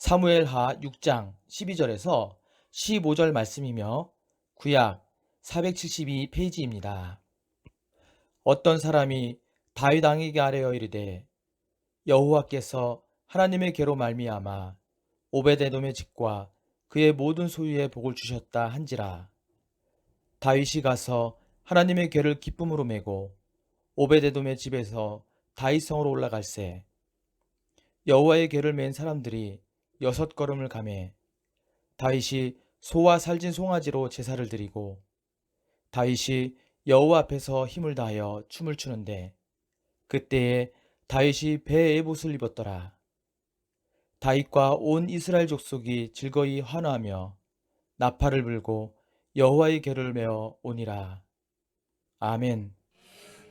사무엘하 6장 12절에서 15절 말씀이며 구약 472페이지입니다. 어떤 사람이 다윗 왕에게 아뢰어 이르되 여호와께서 하나님의 계로 말미암아 오베데돔의 집과 그의 모든 소유에 복을 주셨다 한지라. 다윗이 가서 하나님의 궤를 기쁨으로 메고 오베데돔의 집에서 다윗성으로 올라갈새 여호와의 궤를 맨 사람들이 6걸음을 가매 다윗이 소와 살진 송아지로 제사를 드리고 다윗이 여호와 앞에서 힘을 다하여 춤을 추는데 그때에 다윗이 배 에봇을 입었더라. 다윗과 온 이스라엘 족속이 즐거이 환호하며 나팔을 불고 여호와의 궤를 메어 오니라. 아멘.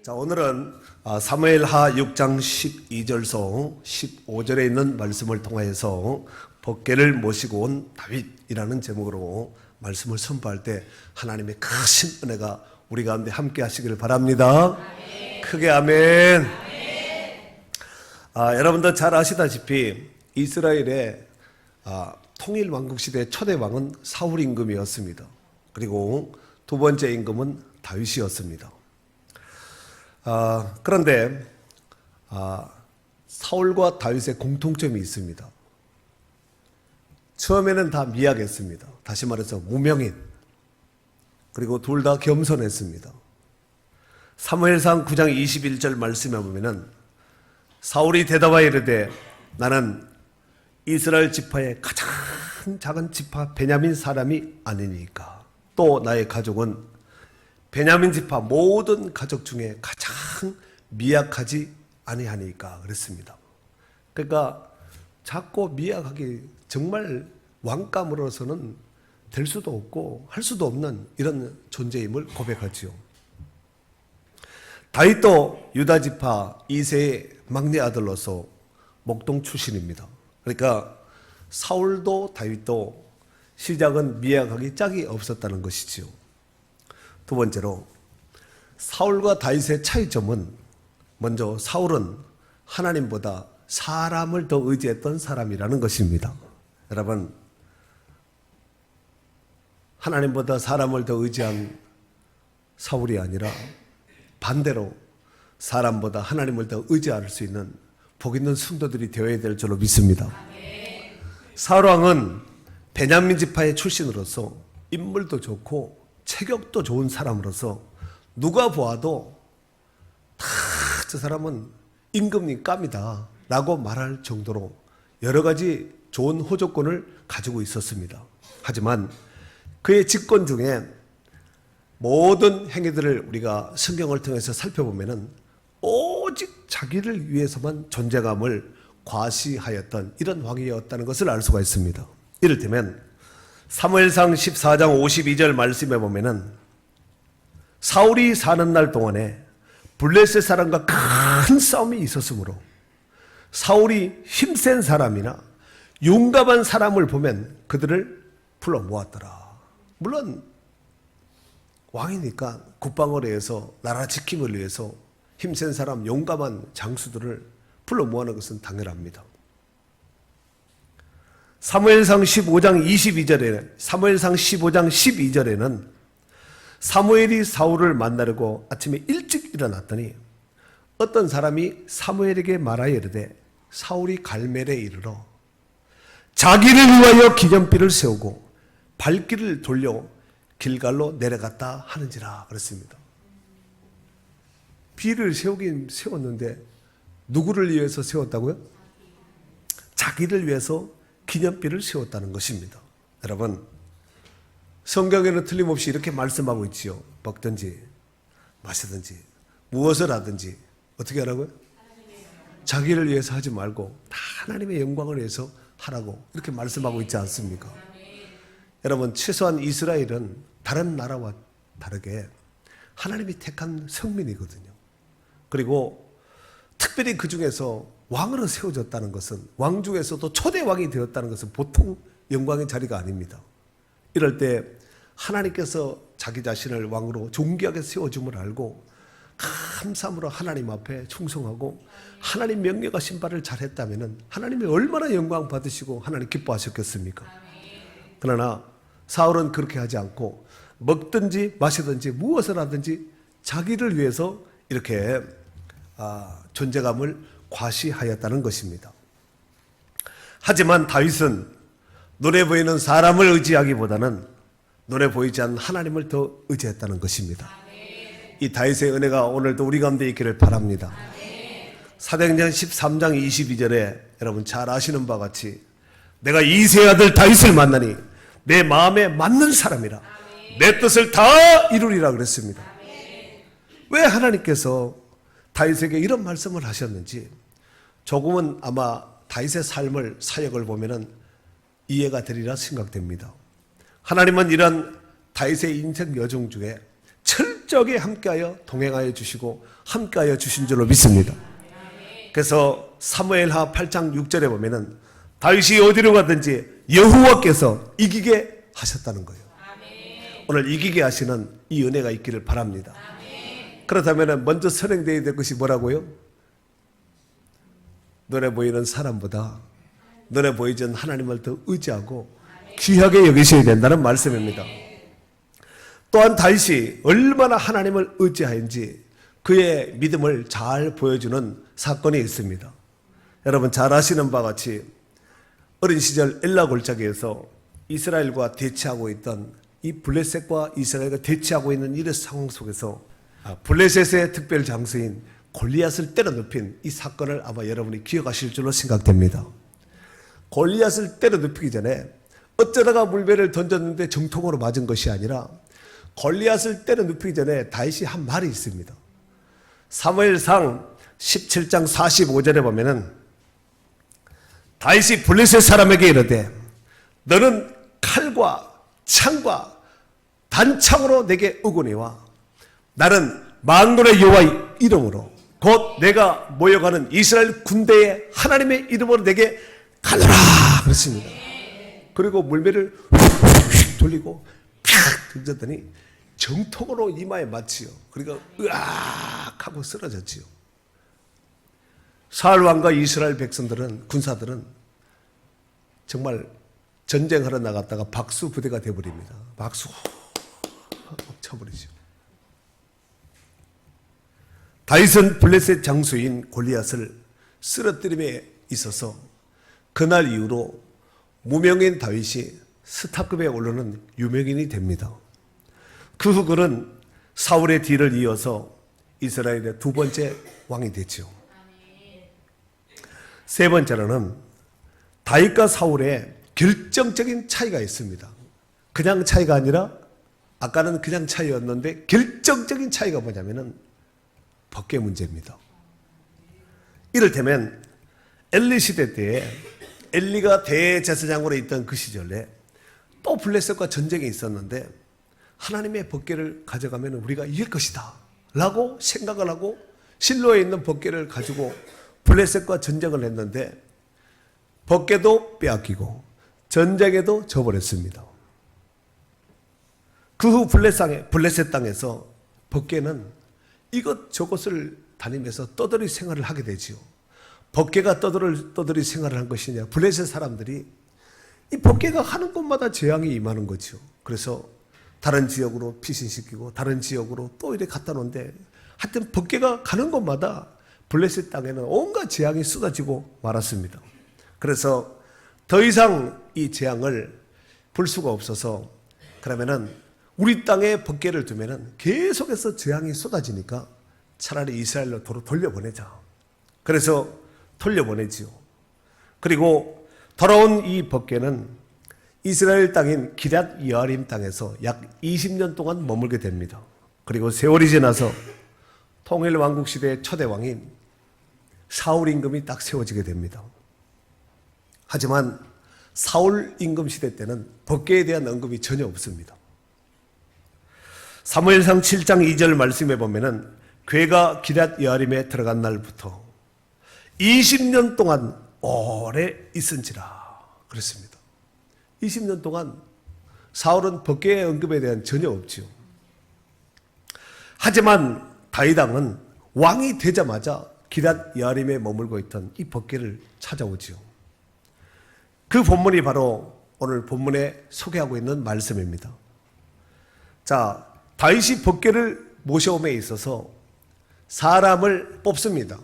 자, 오늘은 사무엘하 6장 12절서 15절에 있는 말씀을 통하여서 법궤를 모시고 온 다윗이라는 제목으로 말씀을 선포할 때 하나님의 크신 은혜가 우리 가운데 함께 하시기를 바랍니다. 아멘. 크게 아멘. 아멘. 여러분들 잘 아시다시피 이스라엘의 통일 왕국 시대의 초대 왕은 사울 임금이었습니다. 그리고 두 번째 임금은 다윗이었습니다. 그런데 사울과 다윗의 공통점이 있습니다. 처음에는 다 미약했습니다. 다시 말해서 무명인. 그리고 둘 다 겸손했습니다. 사무엘상 9장 21절 말씀에 보면은 사울이 대답하여 이르되 나는 이스라엘 지파의 가장 작은 지파 베냐민 사람이 아니니까 또 나의 가족은 베냐민 지파 모든 가족 중에 가장 미약하지 아니하니까 그랬습니다. 그러니까 작고 미약하기 정말 왕감으로서는 될 수도 없고 할 수도 없는 이런 존재임을 고백하지요. 다윗도 유다 지파 이세의 막내 아들로서 목동 출신입니다. 그러니까 사울도 다윗도 시작은 미약하기 짝이 없었다는 것이지요. 두 번째로 사울과 다윗의 차이점은 먼저 사울은 하나님보다 사람을 더 의지했던 사람이라는 것입니다. 여러분, 하나님보다 사람을 더 의지한 사울이 아니라 반대로 사람보다 하나님을 더 의지할 수 있는 복 있는 성도들이 되어야 될 줄로 믿습니다. 사울 왕은 베냐민 지파의 출신으로서 인물도 좋고 체격도 좋은 사람으로서 누가 보아도 다 저 사람은 임금님 깜이다 라고 말할 정도로 여러 가지 좋은 호조권을 가지고 있었습니다. 하지만 그의 집권 중에 모든 행위들을 우리가 성경을 통해서 살펴보면은 오직 자기를 위해서만 존재감을 과시하였던 이런 왕이었다는 것을 알 수가 있습니다. 이를테면 사무엘상 14장 52절 말씀에 보면은 사울이 사는 날 동안에 블레셋 사람과 큰 싸움이 있었으므로 사울이 힘센 사람이나 용감한 사람을 보면 그들을 불러 모았더라. 물론 왕이니까 국방을 위해서 나라 지킴을 위해서 힘센 사람 용감한 장수들을 불러 모으는 것은 당연합니다. 사무엘상 15장 22절에 사무엘상 15장 12절에는 사무엘이 사울을 만나려고 아침에 일찍 일어났더니 어떤 사람이 사무엘에게 말하여 이르되 사울이 갈멜에 이르러 자기를 위하여 기념비를 세우고 발길을 돌려 길갈로 내려갔다 하는지라 그랬습니다. 비를 세우긴 세웠는데 누구를 위해서 세웠다고요? 자기를 위해서 기념비를 세웠다는 것입니다. 여러분, 성경에는 틀림없이 이렇게 말씀하고 있지요. 먹든지 마시든지 무엇을 하든지 어떻게 하라고요? 자기를 위해서 하지 말고 다 하나님의 영광을 위해서 하라고 이렇게 말씀하고 있지 않습니까? 여러분, 최소한 이스라엘은 다른 나라와 다르게 하나님이 택한 성민이거든요. 그리고 특별히 그 중에서 왕으로 세워졌다는 것은 왕 중에서도 초대 왕이 되었다는 것은 보통 영광의 자리가 아닙니다. 이럴 때 하나님께서 자기 자신을 왕으로 존귀하게 세워줌을 알고 감사함으로 하나님 앞에 충성하고 하나님 명령하신 바를 잘했다면 하나님이 얼마나 영광 받으시고 하나님 기뻐하셨겠습니까? 그러나 사울은 그렇게 하지 않고 먹든지 마시든지 무엇을 하든지 자기를 위해서 이렇게 존재감을 과시하였다는 것입니다. 하지만 다윗은 눈에 보이는 사람을 의지하기보다는 눈에 보이지 않는 하나님을 더 의지했다는 것입니다. 이 다윗의 은혜가 오늘도 우리 가운데 있기를 바랍니다. 사도행전 13장 22절에 여러분 잘 아시는 바와 같이 내가 이새의 아들 다윗을 만나니 내 마음에 맞는 사람이라 내 뜻을 다 이루리라 그랬습니다. 왜 하나님께서 다윗에게 이런 말씀을 하셨는지 조금은 아마 다윗의 삶을 사역을 보면은 이해가 되리라 생각됩니다. 하나님은 이런 다윗의 인생 여정 중에 철저하게 함께하여 동행하여 주시고 함께하여 주신 줄로 믿습니다. 그래서 사무엘하 8장 6절에 보면은 다윗이 어디로 가든지 여호와께서 이기게 하셨다는 거예요. 오늘 이기게 하시는 이 은혜가 있기를 바랍니다. 그렇다면 먼저 선행되어야 될 것이 뭐라고요? 눈에 보이는 사람보다 눈에 보이지 않는 하나님을 더 의지하고 귀하게 여기셔야 된다는 말씀입니다. 또한 다윗이 얼마나 하나님을 의지하는지 그의 믿음을 잘 보여주는 사건이 있습니다. 여러분 잘 아시는 바와 같이 어린 시절 엘라 골짜기에서 이스라엘과 대치하고 있던 이 블레셋과 이스라엘과 대치하고 있는 이런 상황 속에서 블레셋의 특별 장수인 골리앗을 때려 눕힌 이 사건을 아마 여러분이 기억하실 줄로 생각됩니다. 골리앗을 때려 눕히기 전에 어쩌다가 물배를 던졌는데 정통으로 맞은 것이 아니라 골리앗을 때려 눕히기 전에 다윗이 한 말이 있습니다. 사무엘상 17장 45절에 보면은 다윗이 블레셋 사람에게 이르되 너는 칼과 창과 단창으로 내게 오거니와 나는 만군의 여호와의 이름으로 곧 내가 모여가는 이스라엘 군대의 하나님의 이름으로 내게 가노라 그렇습니다. 그리고 물매를 휙 돌리고 팍 던졌더니 정통으로 이마에 맞지요. 그러니까 으악 하고 쓰러졌지요. 사울 왕과 이스라엘 백성들은 군사들은 정말 전쟁하러 나갔다가 박수 부대가 되어버립니다. 박수 쳐버리죠. 다윗은 블레셋 장수인 골리앗을 쓰러뜨림에 있어서 그날 이후로 무명인 다윗이 스타급에 오르는 유명인이 됩니다. 그 후 그는 사울의 뒤를 이어서 이스라엘의 두 번째 왕이 됐죠. 세 번째로는 다윗과 사울의 결정적인 차이가 있습니다. 그냥 차이가 아니라 아까는 그냥 차이였는데 결정적인 차이가 뭐냐면은 법궤 문제입니다. 이를테면 엘리 시대 때에 엘리가 대제사장으로 있던 그 시절에 또 블레셋과 전쟁이 있었는데 하나님의 법궤를 가져가면 우리가 이길 것이다 라고 생각을 하고 실로에 있는 법궤를 가지고 블레셋과 전쟁을 했는데 법궤도 빼앗기고 전쟁에도 져버렸습니다. 그 후 블레셋 땅에서 법궤는 이것저것을 다니면서 떠돌이 생활을 하게 되지요. 법궤가 떠돌이 생활을 한 것이냐? 블레셋 사람들이 이 법궤가 하는 곳마다 재앙이 임하는 거죠. 그래서 다른 지역으로 피신시키고 다른 지역으로 또 이렇게 갖다 놓는데 하여튼 법궤가 가는 곳마다 블레셋 땅에는 온갖 재앙이 쏟아지고 말았습니다. 그래서 더 이상 이 재앙을 볼 수가 없어서 그러면은 우리 땅에 법궤를 두면은 계속해서 재앙이 쏟아지니까 차라리 이스라엘로 돌려보내자. 그래서 돌려보내지요. 그리고 돌아온 이 법궤는 이스라엘 땅인 기럇 여아림 땅에서 약 20년 동안 머물게 됩니다. 그리고 세월이 지나서 통일 왕국 시대의 초대 왕인 사울 임금이 딱 세워지게 됩니다. 하지만 사울 임금 시대 때는 법궤에 대한 언급이 전혀 없습니다. 사무엘상 7장 2절 말씀에 보면은 궤가 기럇 여아림에 들어간 날부터 20년 동안 오래 있은지라 그랬습니다. 20년 동안 사울은 법궤의 언급에 대한 전혀 없죠. 하지만 다윗 왕은 왕이 되자마자 기럇 여아림에 머물고 있던 이 벗개를 찾아오지요. 그 본문이 바로 오늘 본문에 소개하고 있는 말씀입니다. 자, 다윗이 벗개를 모셔옴에 있어서 사람을 뽑습니다.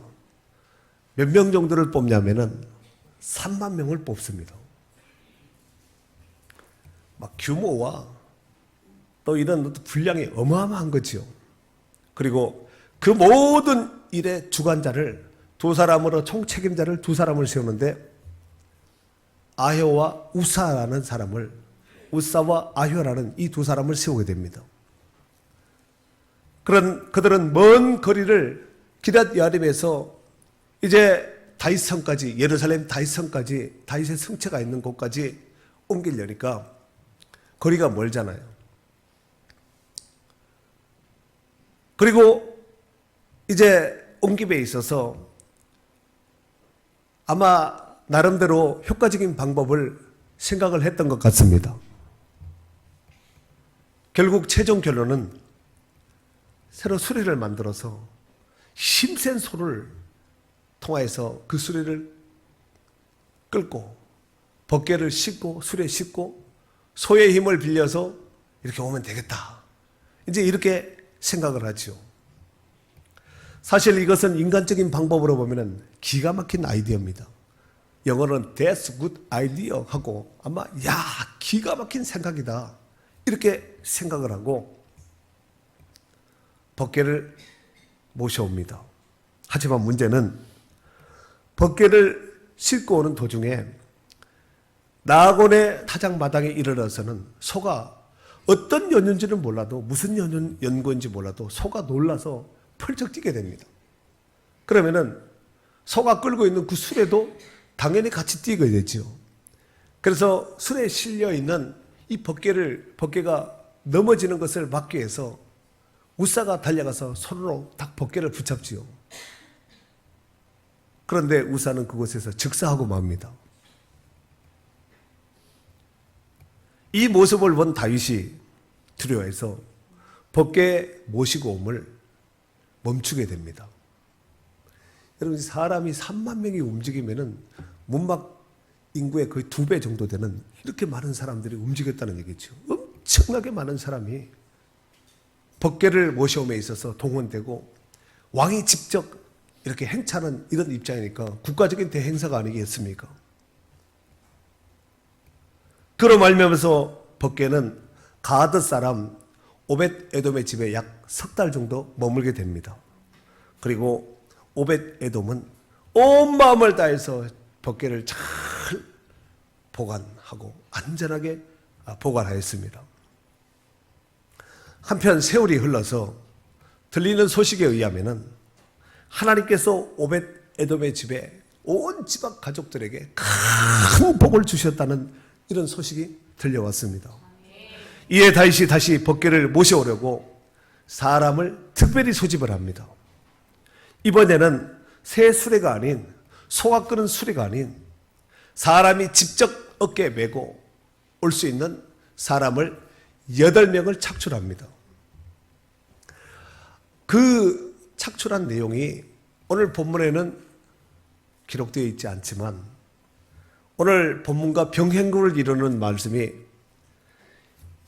몇 명 정도를 뽑냐면은 3만 명을 뽑습니다. 막 규모와 또 이런 분량이 어마어마한 거지요. 그리고 그 모든 일의 주관자를 두 사람으로 총책임자를 두 사람을 세우는데 아효와 우사라는 사람을 우사와 아효라는 이 두 사람을 세우게 됩니다. 그들은 먼 거리를 기럇 여아림에서 이제 다윗성까지 예루살렘 다윗성까지 다윗의 성체가 있는 곳까지 옮기려니까 거리가 멀잖아요. 그리고 이제 옮김에 있어서 아마 나름대로 효과적인 방법을 생각을 했던 것 같습니다. 결국 최종 결론은 새로 수레를 만들어서 힘센 소를 통하여서 그 수레를 끌고 벗개를 싣고 수레에 싣고 소의 힘을 빌려서 이렇게 오면 되겠다. 이제 이렇게 생각을 하죠. 사실 이것은 인간적인 방법으로 보면 기가 막힌 아이디어입니다. 영어로는 That's good idea 하고 아마 야 기가 막힌 생각이다 이렇게 생각을 하고 벗개를 모셔옵니다. 하지만 문제는 벗개를 싣고 오는 도중에 나곤의 타작마당에 이르러서는 소가 어떤 연유인지는 몰라도 무슨 연고인지 몰라도 소가 놀라서 펄쩍 뛰게 됩니다. 그러면은 소가 끌고 있는 그 수레도 당연히 같이 뛰게 되죠. 그래서 수레에 실려 있는 이 벗개가 넘어지는 것을 막기 위해서 우사가 달려가서 손으로 딱 벗개를 붙잡지요. 그런데 우사는 그곳에서 즉사하고 맙니다. 이 모습을 본 다윗이 두려워해서 벗개 모시고 옴을 멈추게 됩니다. 여러분 사람이 3만 명이 움직이면은 문막 인구의 거의 2배 정도 되는 이렇게 많은 사람들이 움직였다는 얘기죠. 엄청나게 많은 사람이 벗개를 모셔옴에 있어서 동원되고 왕이 직접 이렇게 행차하는 이런 입장이니까 국가적인 대행사가 아니겠습니까? 그로 말미암아서 벗개는 가드 사람 오벳 에돔의 집에 약 석 달 정도 머물게 됩니다. 그리고 오벳 에돔은 온 마음을 다해서 벗개를 잘 보관하고 안전하게 보관하였습니다. 한편 세월이 흘러서 들리는 소식에 의하면은 하나님께서 오벳 에돔의 집에 온 지방 가족들에게 큰 복을 주셨다는 이런 소식이 들려왔습니다. 이에 다윗이 다시 벗개를 모셔오려고 사람을 특별히 소집을 합니다. 이번에는 새 수레가 아닌 소가 끄는 수레가 아닌 사람이 직접 어깨에 메고 올 수 있는 사람을 8명을 착출합니다. 그 착출한 내용이 오늘 본문에는 기록되어 있지 않지만 오늘 본문과 병행구를 이루는 말씀이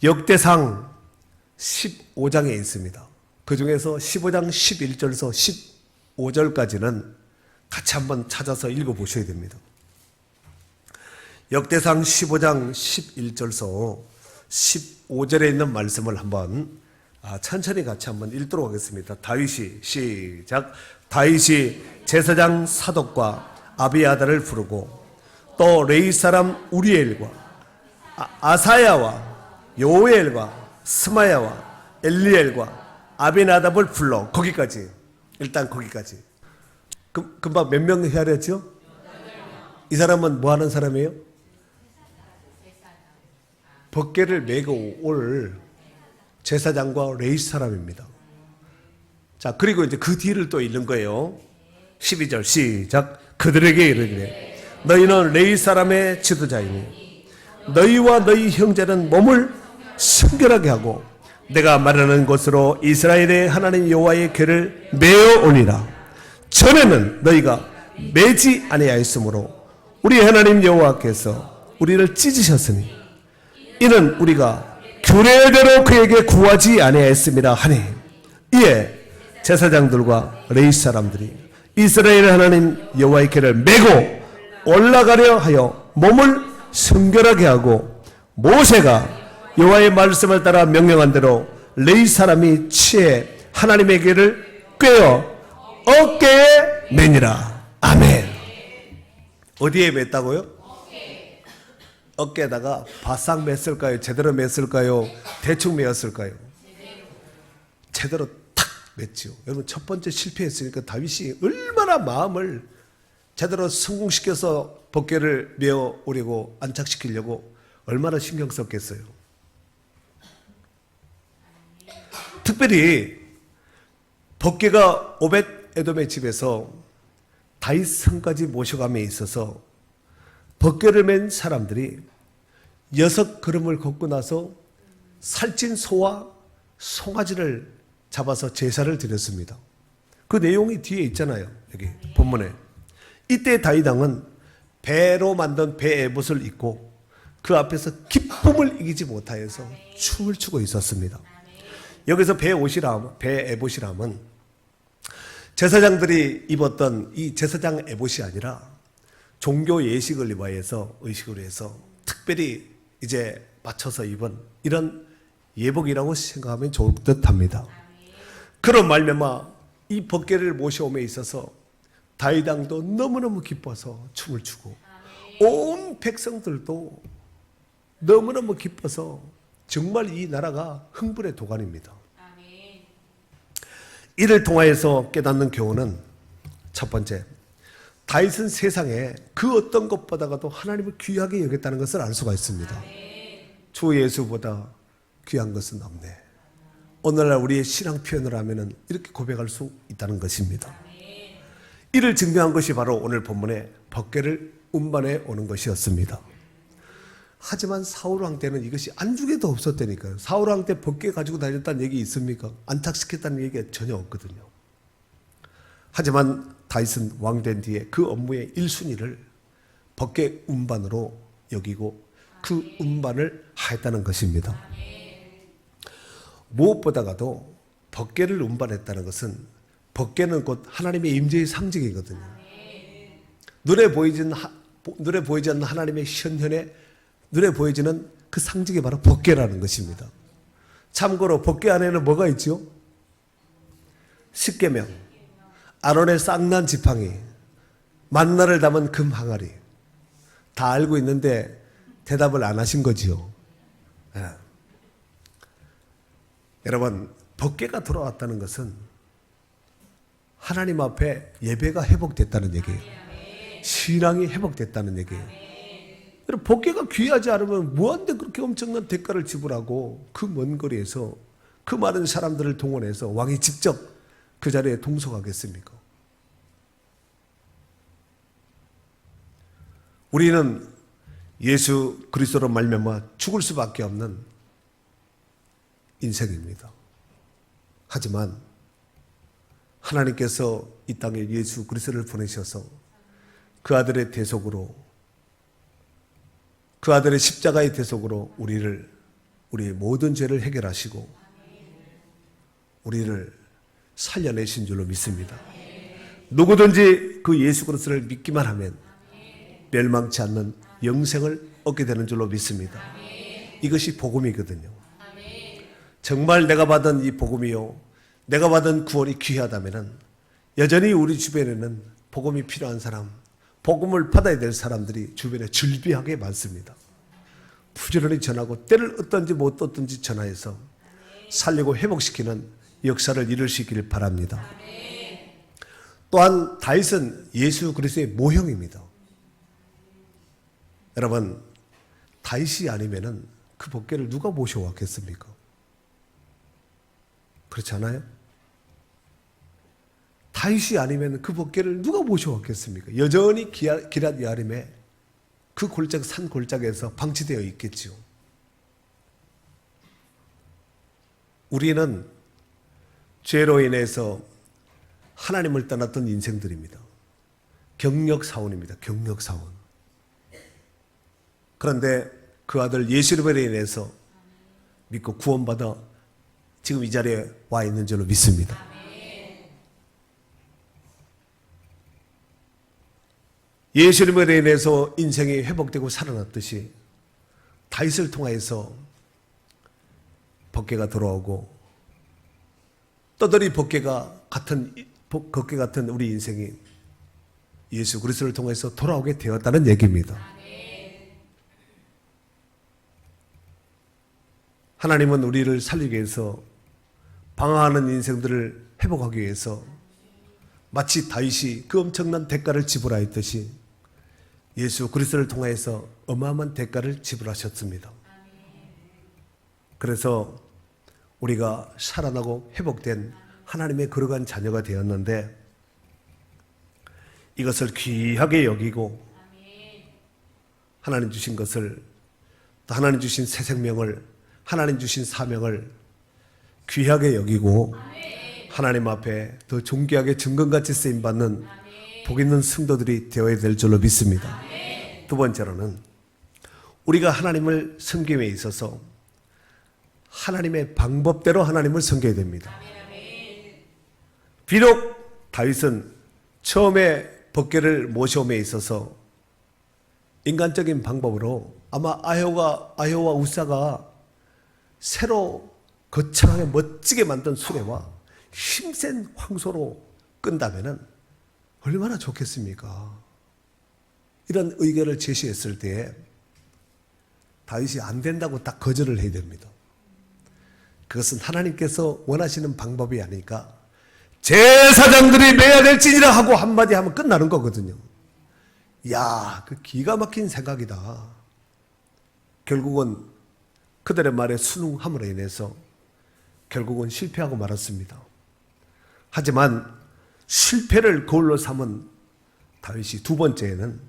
역대상 15장에 있습니다. 그 중에서 15장 11절에서 15절까지는 같이 한번 찾아서 읽어보셔야 됩니다. 역대상 15장 11절에서 15절에 있는 말씀을 한번 천천히 같이 한번 읽도록 하겠습니다. 다윗이 시작. 다윗이 제사장 사독과 아비아달을 부르고 또 레위 사람 우리엘과 아사야와 요엘과 스마야와 엘리엘과 아비나답을 불러 거기까지 일단 거기까지 금방 몇 명 헤아렸죠? 이 사람은 뭐 하는 사람이에요? 벗개를 메고 올 제사장과 레위 사람입니다. 자, 그리고 이제 그 뒤를 또 읽는 거예요. 12절 시작. 그들에게 이르기를 너희는 레위 사람의 지도자이니 너희와 너희 형제는 몸을 순결하게 하고 내가 말하는 곳으로 이스라엘의 하나님 여호와의 궤를 메어 오니라. 전에는 너희가 매지 아니하였으므로 우리 하나님 여호와께서 우리를 찢으셨으니 이는 우리가 규례대로 그에게 구하지 아니하였음이라 하니, 이에 제사장들과 레위 사람들이 이스라엘 하나님 여호와의 궤를 메고 올라가려 하여 몸을 성결하게 하고, 모세가 여호와의 말씀을 따라 명령한 대로 레위 사람이 취해 하나님의 궤를 꿰어 어깨에 매니라. 아멘. 어디에 맸다고요? 어깨에다가 바싹 맸을까요? 제대로 맸을까요? 대충 매었을까요? 제대로 탁 맸죠. 여러분, 첫 번째 실패했으니까 다윗이 얼마나 마음을 제대로 성공시켜서 법궤를 메어 오려고 안착시키려고 얼마나 신경 썼겠어요. 특별히 법궤가 오벳 에돔의 집에서 다윗 성까지 모셔감에 있어서 법궤를 맨 사람들이 6걸음을 걷고 나서 살찐 소와 송아지를 잡아서 제사를 드렸습니다. 그 내용이 뒤에 있잖아요. 여기 본문에. 이때 다윗 왕은 배로 만든 배 에봇을 입고 그 앞에서 기쁨을 이기지 못하여서 춤을 추고 있었습니다. 여기서 배 에봇이라면 제사장들이 입었던 이 제사장 에봇이 아니라 종교 예식을 위하여서 의식으로 해서 특별히 이제 맞춰서 입은 이런 예복이라고 생각하면 좋을 듯합니다. 그런 말미암아 이 법궤를 모셔옴에 있어서 다윗 왕도 너무너무 기뻐서 춤을 추고 온 백성들도 너무너무 기뻐서 정말 이 나라가 흥분의 도가니입니다. 이를 통하여서 깨닫는 교훈은 첫 번째, 다윗은 세상에 그 어떤 것보다도 하나님을 귀하게 여겼다는 것을 알 수가 있습니다. 주 예수보다 귀한 것은 없네. 오늘날 우리의 신앙 표현을 하면 이렇게 고백할 수 있다는 것입니다. 이를 증명한 것이 바로 오늘 본문의 법궤를 운반해 오는 것이었습니다. 하지만 사울왕 때는 이것이 안중에도 없었다니까요. 사울왕 때 법궤 가지고 다녔다는 얘기 있습니까? 안착시켰다는 얘기가 전혀 없거든요. 하지만 다윗은 왕된 뒤에 그 업무의 1순위를 법궤 운반으로 여기고 그 운반을 하였다는 것입니다. 무엇보다도 법궤를 운반했다는 것은, 법궤는 곧 하나님의 임재의 상징이거든요. 눈에 보이지 않는 하나님의 현현에 눈에 보여지는 그 상징이 바로 법궤라는 것입니다. 참고로 법궤 안에는 뭐가 있죠? 십계명, 아론의 쌍난 지팡이, 만나를 담은 금 항아리. 다 알고 있는데 대답을 안 하신 거지요. 예. 여러분, 법궤가 돌아왔다는 것은 하나님 앞에 예배가 회복됐다는 얘기예요. 신앙이 회복됐다는 얘기예요. 여러분, 법궤가 귀하지 않으면 뭐한데 그렇게 엄청난 대가를 지불하고 그 먼 거리에서 그 많은 사람들을 동원해서 왕이 직접 그 자리에 동석하겠습니까? 우리는 예수 그리스도로 말미암아 죽을 수밖에 없는 인생입니다. 하지만 하나님께서 이 땅에 예수 그리스도를 보내셔서 그 아들의 대속으로, 그 아들의 십자가의 대속으로 우리의 모든 죄를 해결하시고 우리를 살려내신 줄로 믿습니다. 누구든지 그 예수 그리스도를 믿기만 하면 멸망치 않는 영생을 얻게 되는 줄로 믿습니다. 이것이 복음이거든요. 정말 내가 받은 이 복음이요, 내가 받은 구원이 귀하다면 여전히 우리 주변에는 복음이 필요한 사람, 복음을 받아야 될 사람들이 주변에 즐비하게 많습니다. 부지런히 전하고 때를 어떤지 못 어떤지 전하여서 살리고 회복시키는 역사를 이룰 수 있기를 바랍니다. 또한 다윗은 예수 그리스도의 모형입니다. 여러분, 다윗이 아니면은 그 법궤를 누가 모셔왔겠습니까? 그렇지 않아요? 다윗이 아니면 그 법궤를 누가 모셔왔겠습니까? 여전히 기럇 여아림에 그 산 골짜기에서 방치되어 있겠지요. 우리는 죄로 인해서 하나님을 떠났던 인생들입니다. 경력사원입니다. 경력사원. 그런데 그 아들 예수님으로 인해서 믿고 구원받아 지금 이 자리에 와 있는 줄로 믿습니다. 예수님으로 인해서 인생이 회복되고 살아났듯이 다윗을 통하여서 법궤가 돌아오고 떠돌이 법궤 같은 우리 인생이 예수 그리스도를 통해서 돌아오게 되었다는 얘기입니다. 하나님은 우리를 살리기 위해서 방황하는 인생들을 회복하기 위해서 마치 다윗이 그 엄청난 대가를 지불하였듯이 예수 그리스도를 통해서 어마어마한 대가를 지불하셨습니다. 그래서 우리가 살아나고 회복된 하나님의 거룩한 자녀가 되었는데 이것을 귀하게 여기고 하나님 주신 것을 또 하나님 주신 새 생명을 하나님 주신 사명을 귀하게 여기고 하나님 앞에 더 존귀하게 증거같이 쓰임받는 복 있는 성도들이 되어야 될 줄로 믿습니다. 두 번째로는 우리가 하나님을 섬김에 있어서 하나님의 방법대로 하나님을 섬겨야 됩니다. 비록 다윗은 처음에 법궤를 모셔옴에 있어서 인간적인 방법으로 아마 아효와 우사가 새로 거창하게 멋지게 만든 수레와 힘센 황소로 끈다면 얼마나 좋겠습니까? 이런 의견을 제시했을 때 다윗이 안 된다고 딱 거절을 해야 됩니다. 그것은 하나님께서 원하시는 방법이 아니니까 제사장들이 매야 될지니라 하고 한마디 하면 끝나는 거거든요. 이야, 그 기가 막힌 생각이다. 결국은 그들의 말에 순응함으로 인해서 결국은 실패하고 말았습니다. 하지만 실패를 거울로 삼은 다윗이 두 번째에는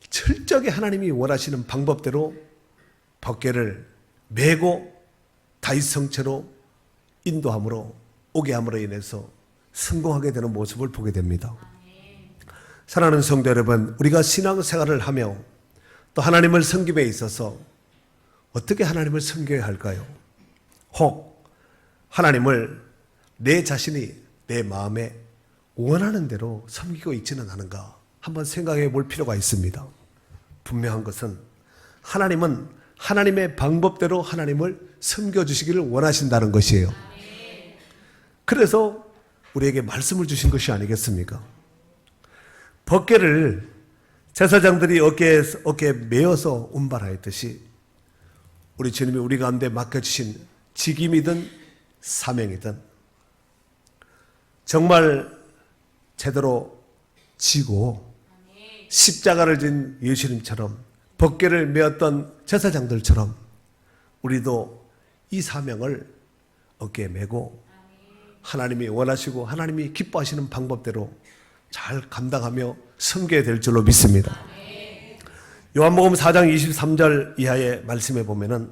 철저하게 하나님이 원하시는 방법대로 법궤를 메고 다윗 성체로 인도함으로 오게 함으로 인해서 성공하게 되는 모습을 보게 됩니다. 사랑하는 성도 여러분, 우리가 신앙생활을 하며 또 하나님을 섬김에 있어서 어떻게 하나님을 섬겨야 할까요? 혹 하나님을 내 자신이 내 마음에 원하는 대로 섬기고 있지는 않은가 한번 생각해 볼 필요가 있습니다. 분명한 것은 하나님은 하나님의 방법대로 하나님을 섬겨주시기를 원하신다는 것이에요. 그래서 우리에게 말씀을 주신 것이 아니겠습니까? 법궤를 제사장들이 어깨에 메어서 운반하였듯이 우리 주님이 우리 가운데 맡겨주신 직임이든 사명이든 정말 제대로 지고 십자가를 진 예수님처럼 법궤를 메었던 제사장들처럼 우리도 이 사명을 어깨에 메고 하나님이 원하시고 하나님이 기뻐하시는 방법대로 잘 감당하며 섬겨야 될 줄로 믿습니다. 요한복음 4장 23절 이하의 말씀에 보면은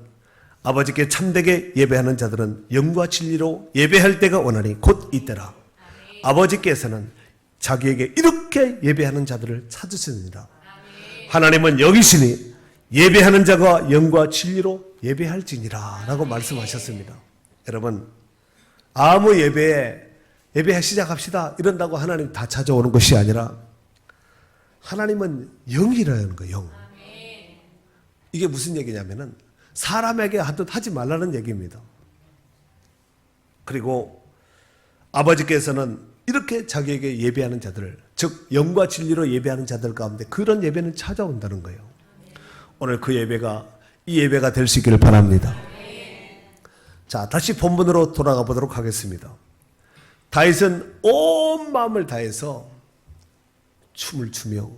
아버지께 참되게 예배하는 자들은 영과 진리로 예배할 때가 오나니 곧 이때라. 아버지께서는 자기에게 이렇게 예배하는 자들을 찾으시느니라. 하나님은 여기시니 예배하는 자가 영과 진리로 예배할지니라 라고 말씀하셨습니다. 여러분, 아무 예배 시작합시다 이런다고 하나님 다 찾아오는 것이 아니라 하나님은 영이라는 거예요. 영. 이게 무슨 얘기냐면은 사람에게 하듯 하지 말라는 얘기입니다. 그리고 아버지께서는 이렇게 자기에게 예배하는 자들을, 즉 영과 진리로 예배하는 자들 가운데 그런 예배는 찾아온다는 거예요. 오늘 그 예배가 이 예배가 될 수 있기를 바랍니다. 자, 다시 본문으로 돌아가 보도록 하겠습니다. 다윗은 온 마음을 다해서 춤을 추며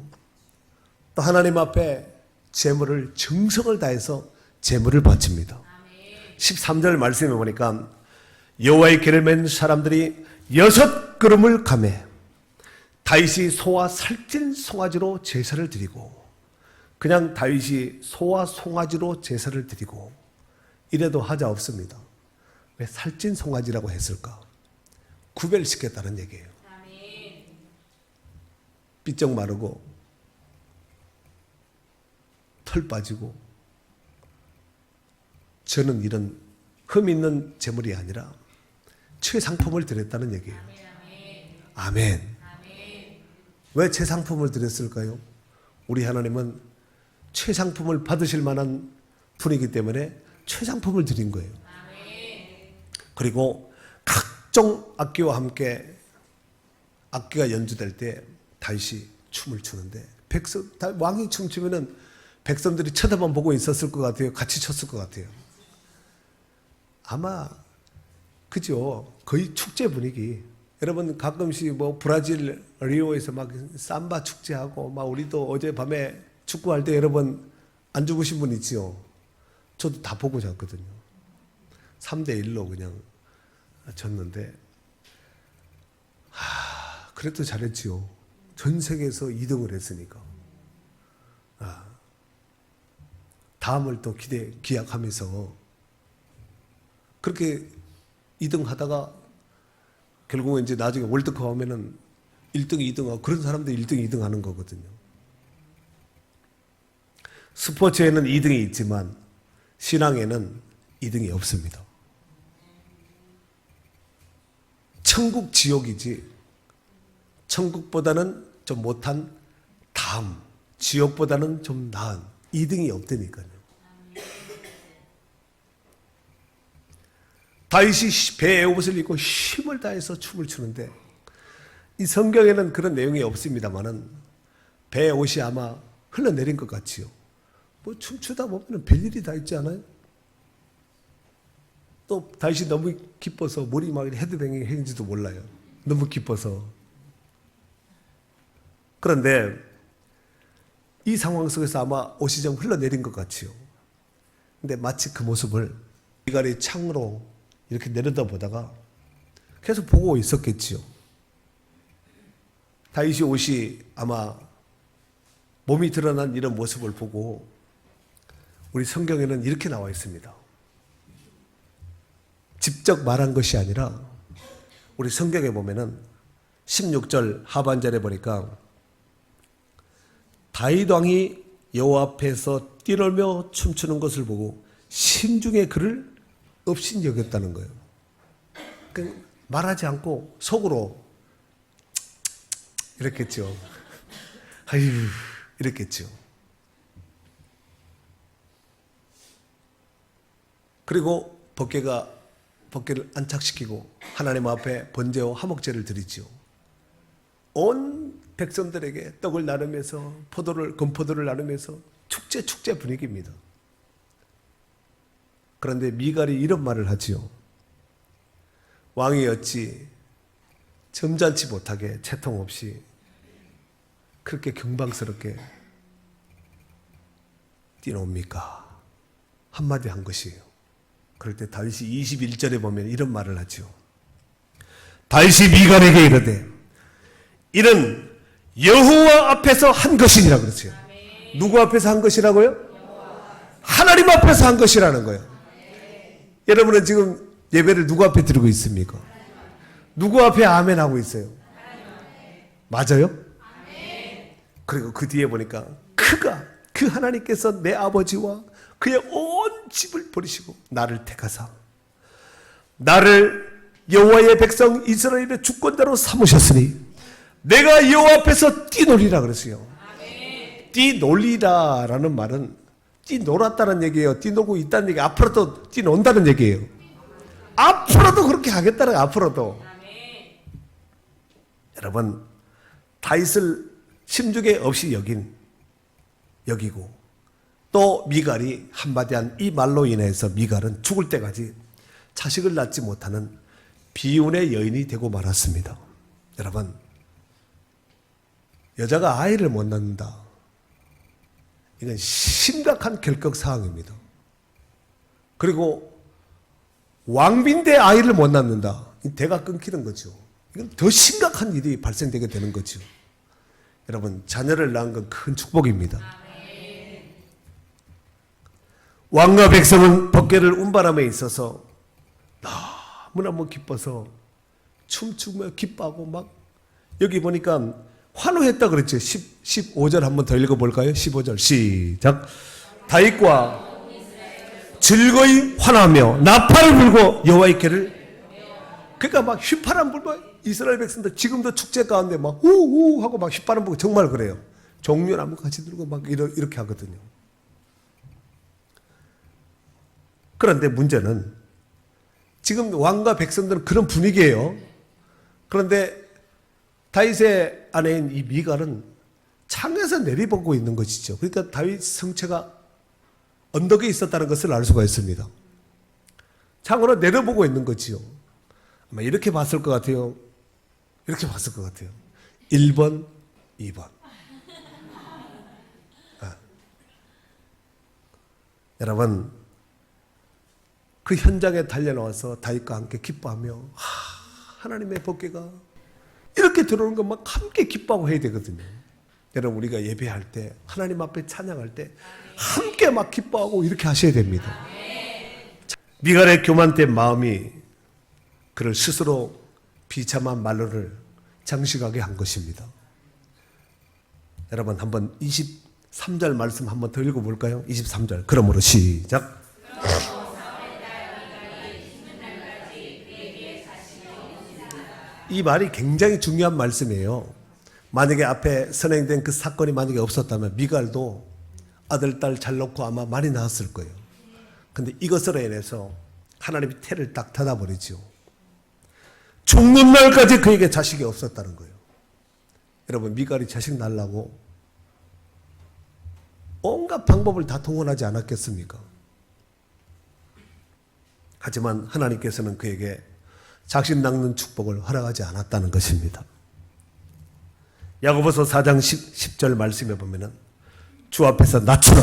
또 하나님 앞에 제물을 정성을 다해서 제물을 바칩니다. 13절 말씀에 보니까 여호와의 궤를 맨 사람들이 6 걸음을 가매 다윗이 소와 살찐 송아지로 제사를 드리고, 그냥 다윗이 소와 송아지로 제사를 드리고 이래도 하자 없습니다. 왜 살찐 송아지라고 했을까? 구별시켰다는 얘기예요. 삐쩍 마르고 털 빠지고 저는 이런 흠 있는 재물이 아니라 최상품을 드렸다는 얘기예요. 아멘. 왜 최상품을 드렸을까요? 우리 하나님은 최상품을 받으실 만한 분이기 때문에 최상품을 드린 거예요. 그리고 각종 악기와 함께 악기가 연주될 때 다윗이 춤을 추는데 왕이 춤추면은 백성들이 쳐다만 보고 있었을 것 같아요. 같이 췄을 것 같아요. 아마 그죠? 거의 축제 분위기. 여러분 가끔씩 뭐 브라질 리오에서 막 삼바 축제하고 막 우리도 어젯밤에 축구할 때 여러분 안 죽으신 분 있지요? 저도 다 보고 잤거든요. 3대1로 그냥 졌는데 그래도 잘했지요. 전 세계에서 2등을 했으니까. 다음을 또 기약하면서 그렇게 2등 하다가 결국은 이제 나중에 월드컵 하면은 1등, 2등하고 그런 사람들 1등, 2등 하는 거거든요. 스포츠에는 2등이 있지만 신앙에는 2등이 없습니다. 천국, 지옥이지 천국보다는 좀 못한 다음, 지옥보다는 좀 나은 2등이 없다니까요. 다윗이 배에 옷을 입고 힘을 다해서 춤을 추는데 이 성경에는 그런 내용이 없습니다만은 배에 옷이 아마 흘러내린 것 같지요. 뭐 춤추다 보면 별일이 다 있지 않아요? 또 다윗이 너무 기뻐서 머리 막 헤드뱅잉 했는지도 몰라요. 너무 기뻐서. 그런데 이 상황 속에서 아마 옷이 좀 흘러내린 것 같지요. 근데 마치 그 모습을 미갈이 창으로 이렇게 내려다보다가 계속 보고 있었겠지요. 다윗이 옷이 아마 몸이 드러난 이런 모습을 보고 우리 성경에는 이렇게 나와 있습니다. 직접 말한 것이 아니라 우리 성경에 보면은 16절 하반절에 보니까 다윗 왕이 여호와 앞에서 뛰놀며 춤추는 것을 보고 심중에 그를 업신여겼다는 거예요. 그러니까 말하지 않고 속으로 이랬겠죠. 아유 이랬겠죠. 그리고 법궤를 안착시키고 하나님 앞에 번제와 화목제를 드리죠. 온 백성들에게 떡을 나누면서 건포도를 나누면서 축제 분위기입니다. 그런데 미갈이 이런 말을 하지요. 왕이 어찌 점잖지 못하게 채통 없이 그렇게 경방스럽게 뛰노옵니까? 한마디 한 것이에요. 그럴 때 다윗이 21절에 보면 이런 말을 하죠. 다윗이 미갈에게 이르되 이는 여호와 앞에서 한 것이니라 그러죠. 누구 앞에서 한 것이라고요? 하나님 앞에서 한 것이라는 거예요. 여러분은 지금 예배를 누구 앞에 드리고 있습니까? 누구 앞에 아멘 하고 있어요? 맞아요? 그리고 그 뒤에 보니까 그 하나님께서 내 아버지와 그의 온 집을 버리시고 나를 택하사 나를 여호와의 백성 이스라엘의 주권자로 삼으셨으니 내가 여호와 앞에서 뛰놀리라 그랬어요. 뛰놀리라라는 말은 뛰놀았다는 얘기예요. 뛰놀고 있다는 얘기, 앞으로도 뛰논다는 얘기예요. 앞으로도 그렇게 하겠다는 거예요. 앞으로도. 여러분 다윗을 심중에 없이 여기고 또 미갈이 한마디 한 이 말로 인해서 미갈은 죽을 때까지 자식을 낳지 못하는 비운의 여인이 되고 말았습니다. 여러분 여자가 아이를 못 낳는다. 이건 심각한 결격 사항입니다. 그리고 왕비인데 아이를 못 낳는다. 대가 끊기는 거죠. 이건 더 심각한 일이 발생되게 되는 거죠. 여러분 자녀를 낳은 건 큰 축복입니다. 왕과 백성은 법궤를 운반함에 있어서 너무너무 기뻐서 춤추며 기뻐하고 막 여기 보니까 환호했다 그랬죠. 15절 한번 더 읽어볼까요? 15절 시작. 다윗과 즐거이 환호하며 나팔을 불고 여호와의 궤를, 그러니까 막 휘파람 불고 이스라엘 백성들 지금도 축제 가운데 막 우우 하고 막 휘파람 불고 정말 그래요. 종려나무 같이 들고 막 이렇게 하거든요. 그런데 문제는 지금 왕과 백성들은 그런 분위기예요. 그런데 다윗의 아내인 이 미갈은 창에서 내리보고 있는 것이죠. 그러니까 다윗 성체가 언덕에 있었다는 것을 알 수가 있습니다. 창으로 내려보고 있는 거지요. 아마 이렇게 봤을 것 같아요. 이렇게 봤을 것 같아요. 1번, 2번. 여러분, 그 현장에 달려나와서 다윗과 함께 기뻐하며 하나님의 법궤가 이렇게 들어오는 것 막 함께 기뻐하고 해야 되거든요. 여러분, 우리가 예배할 때 하나님 앞에 찬양할 때 함께 막 기뻐하고 이렇게 하셔야 됩니다. 미갈의 교만된 마음이 그를 스스로 비참한 말로를 장식하게 한 것입니다. 여러분, 한번 23절 말씀 한번 더 읽어볼까요? 23절. 그러므로 시작. 이 말이 굉장히 중요한 말씀이에요. 만약에 앞에 선행된 그 사건이 만약에 없었다면 미갈도 아들, 딸 잘 놓고 아마 많이 낳았을 거예요. 근데 이것으로 인해서 하나님이 태를 딱 닫아버리죠. 죽는 날까지 그에게 자식이 없었다는 거예요. 여러분, 미갈이 자식 낳으려고 온갖 방법을 다 동원하지 않았겠습니까? 하지만 하나님께서는 그에게 자식 낳는 축복을 허락하지 않았다는 것입니다. 야고보서 4장 10절 말씀에 보면은 주 앞에서 낮추라.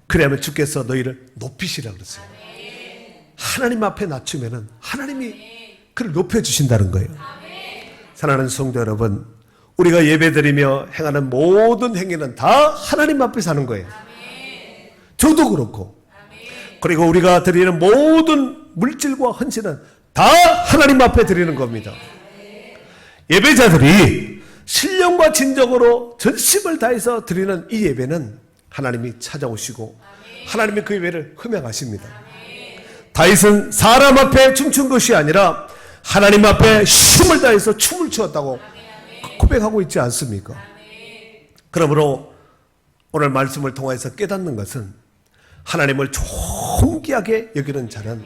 그래야만 주께서 너희를 높이시라 그랬어요. 하나님 앞에 낮추면은 하나님이 그를 높여주신다는 거예요. 사랑하는 성도 여러분, 우리가 예배드리며 행하는 모든 행위는 다 하나님 앞에서 하는 거예요. 저도 그렇고. 그리고 우리가 드리는 모든 물질과 헌신은 다 하나님 앞에 드리는 겁니다. 예배자들이 신령과 진정으로 전심을 다해서 드리는 이 예배는 하나님이 찾아오시고 하나님이 그 예배를 흠양하십니다. 다윗은 사람 앞에 춤춘 것이 아니라 하나님 앞에 힘을 다해서 춤을 추었다고 고백하고 있지 않습니까? 그러므로 오늘 말씀을 통해서 깨닫는 것은 하나님을 존귀하게 여기는 자는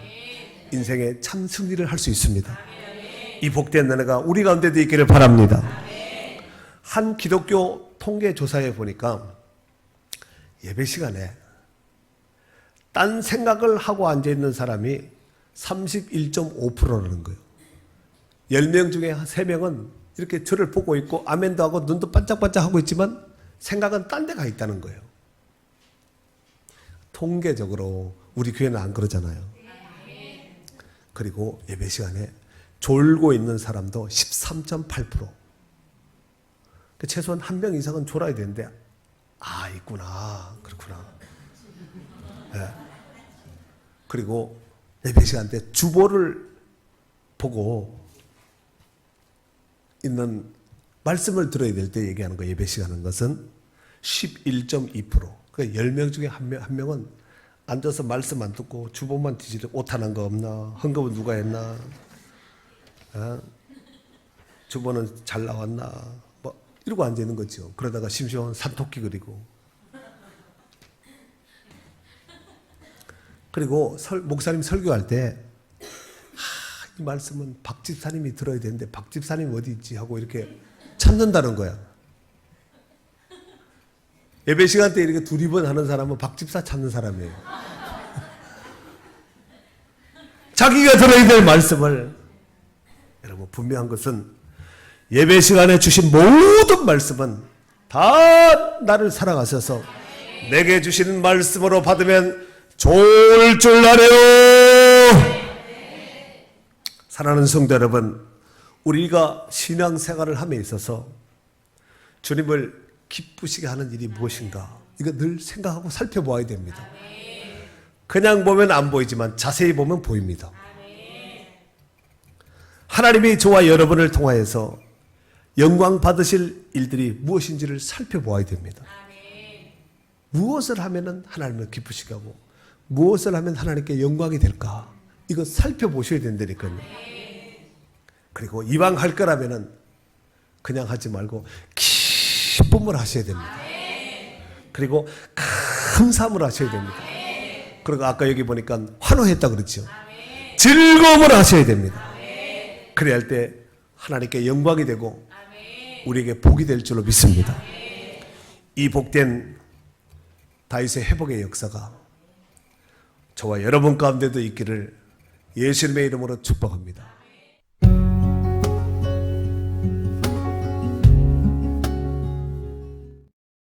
인생의 참 승리를 할 수 있습니다. 이 복된 은혜가 우리 가운데도 있기를 바랍니다. 한 기독교 통계 조사에 보니까 예배 시간에 딴 생각을 하고 앉아있는 사람이 31.5%라는 거예요. 10명 중에 3명은 이렇게 저를 보고 있고 아멘도 하고 눈도 반짝반짝 하고 있지만 생각은 딴 데 가 있다는 거예요. 통계적으로 우리 교회는 안 그러잖아요. 그리고 예배 시간에 졸고 있는 사람도 13.8%. 최소한 한 명 이상은 졸아야 되는데, 있구나. 그렇구나. 네. 그리고 예배 시간 때 주보를 보고 있는 말씀을 들어야 될 때 얘기하는 거, 예배 시간은 것은 11.2%. 그러니까 10명 중에 한 명은 앉아서 말씀 안 듣고 주보만 뒤지고 오타난 거 없나? 헌금은 누가 했나? 주보는 잘 나왔나? 뭐 이러고 앉아 있는 거죠. 그러다가 심심하면 산토끼 그리고. 그리고 목사님 설교할 때 이 말씀은 박 집사님이 들어야 되는데 박 집사님 어디 있지? 하고 이렇게 찾는다는 거야. 예배 시간 때 이렇게 두리번 하는 사람은 박 집사 찾는 사람이에요. 자기가 들어야 될 말씀을, 여러분, 분명한 것은 예배 시간에 주신 모든 말씀은 다 나를 사랑하셔서 내게 주시는 말씀으로 받으면 좋을 줄 아네요. 사랑하는 성도 여러분, 우리가 신앙생활을 함에 있어서 주님을 기쁘시게 하는 일이 무엇인가, 이거 늘 생각하고 살펴보아야 됩니다. 그냥 보면 안 보이지만 자세히 보면 보입니다. 하나님이 저와 여러분을 통하여서 영광 받으실 일들이 무엇인지를 살펴보아야 됩니다. 무엇을 하면 하나님을 기쁘시게 하고 무엇을 하면 하나님께 영광이 될까? 이거 살펴보셔야 된다니까요. 그리고 이왕 할 거라면 그냥 하지 말고 기쁨을 하셔야 됩니다. 그리고 감사함을 하셔야 됩니다. 그리고 아까 여기 보니까 환호했다 그랬죠. 즐거움을 하셔야 됩니다. 그래야 할 때 하나님께 영광이 되고 우리에게 복이 될 줄로 믿습니다. 이 복된 다윗의 회복의 역사가 저와 여러분 가운데도 있기를 예수님의 이름으로 축복합니다.